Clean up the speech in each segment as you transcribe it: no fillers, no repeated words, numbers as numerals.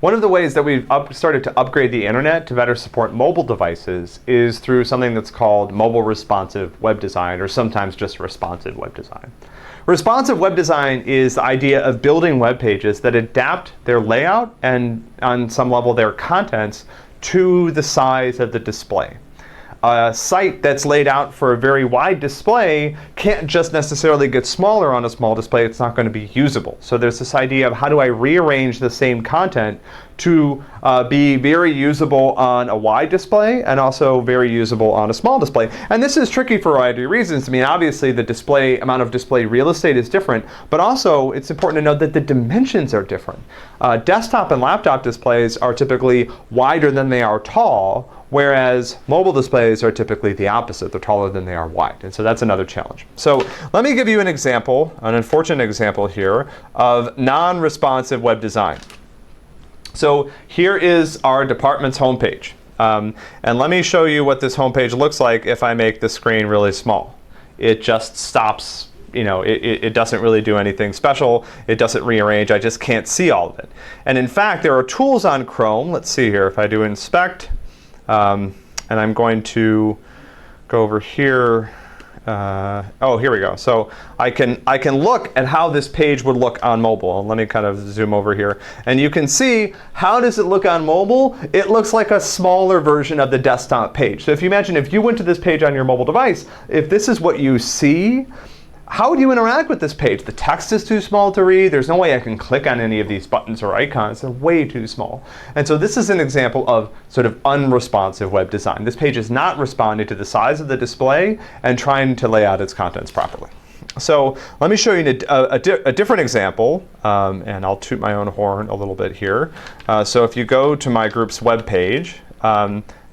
One of the ways that we've started to upgrade the internet to better support mobile devices is through something that's called mobile responsive web design, or sometimes just responsive web design. Responsive web design is the idea of building web pages that adapt their layout and, on some level, their contents to the size of the display. A site that's laid out for a very wide display can't just necessarily get smaller on a small display. It's not going to be usable. So there's this idea of how do I rearrange the same content to be very usable on a wide display and also very usable on a small display. And this is tricky for a variety of reasons. I mean, obviously the amount of display real estate is different, but also it's important to note that the dimensions are different. Desktop and laptop displays are typically wider than they are tall, whereas mobile displays are typically the opposite. They're taller than they are wide. And so that's another challenge. So let me give you an example, an unfortunate example here, of non-responsive web design. So here is our department's homepage. And let me show you what this homepage looks like if I make the screen really small. It just stops. It doesn't really do anything special. It doesn't rearrange. I just can't see all of it. And in fact, there are tools on Chrome. Let's see here. If I do inspect, and I'm going to go over here. Oh, here we go. So I can look at how this page would look on mobile. Let me kind of zoom over here. And you can see, how does it look on mobile? It looks like a smaller version of the desktop page. So if you imagine if you went to this page on your mobile device, if this is what you see, how would you interact with this page? The text is too small to read. There's no way I can click on any of these buttons or icons. They're way too small. And so this is an example of sort of unresponsive web design. This page is not responding to the size of the display and trying to lay out its contents properly. So let me show you a different example, and I'll toot my own horn a little bit here. So if you go to my group's web page,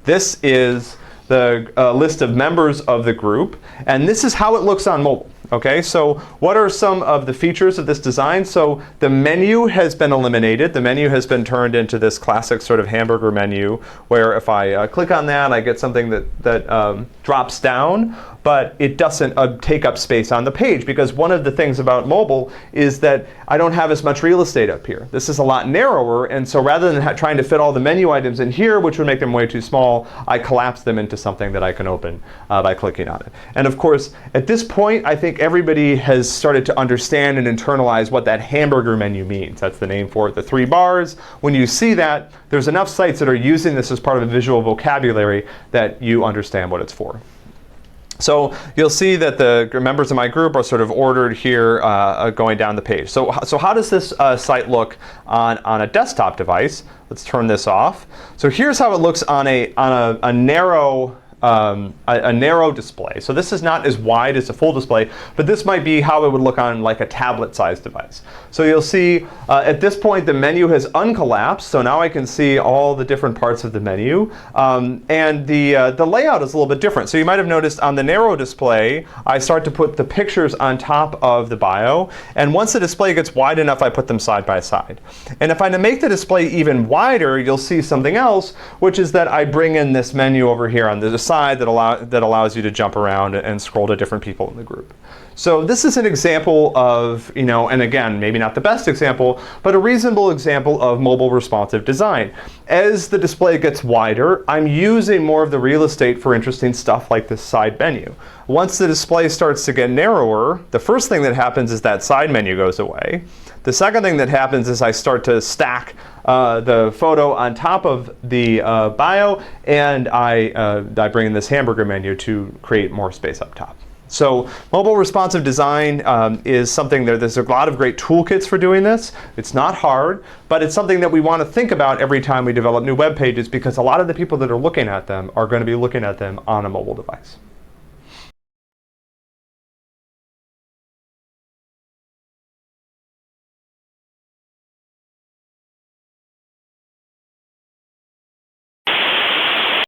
this is the list of members of the group, and this is how it looks on mobile. Okay, so what are some of the features of this design? So the menu has been eliminated. The menu has been turned into this classic sort of hamburger menu, where if I click on that, I get something that drops down, but it doesn't take up space on the page, because one of the things about mobile is that I don't have as much real estate up here. This is a lot narrower, and so rather than trying to fit all the menu items in here, which would make them way too small, I collapse them into something that I can open by clicking on it. And of course, at this point, I think everybody has started to understand and internalize what that hamburger menu means. That's the name for it, the 3 bars. When you see that, there's enough sites that are using this as part of a visual vocabulary that you understand what it's for. So you'll see that the members of my group are sort of ordered here going down the page. So how does this site look on a desktop device? Let's turn this off. So here's how it looks on a narrow display. So this is not as wide as a full display, but this might be how it would look on like a tablet-sized device. So you'll see at this point the menu has uncollapsed, so now I can see all the different parts of the menu, and the layout is a little bit different. So you might have noticed on the narrow display, I start to put the pictures on top of the bio, and once the display gets wide enough, I put them side by side. And if I make the display even wider, you'll see something else, which is that I bring in this menu over here on the side that allows you to jump around and scroll to different people in the group. So this is an example of, and again, maybe not the best example, but a reasonable example of mobile responsive design. As the display gets wider, I'm using more of the real estate for interesting stuff like this side menu. Once the display starts to get narrower, the first thing that happens is that side menu goes away. The second thing that happens is I start to stack the photo on top of the bio, and I bring in this hamburger menu to create more space up top. So mobile responsive design is something there's a lot of great toolkits for doing this. It's not hard, but it's something that we want to think about every time we develop new web pages, because a lot of the people that are looking at them are going to be looking at them on a mobile device.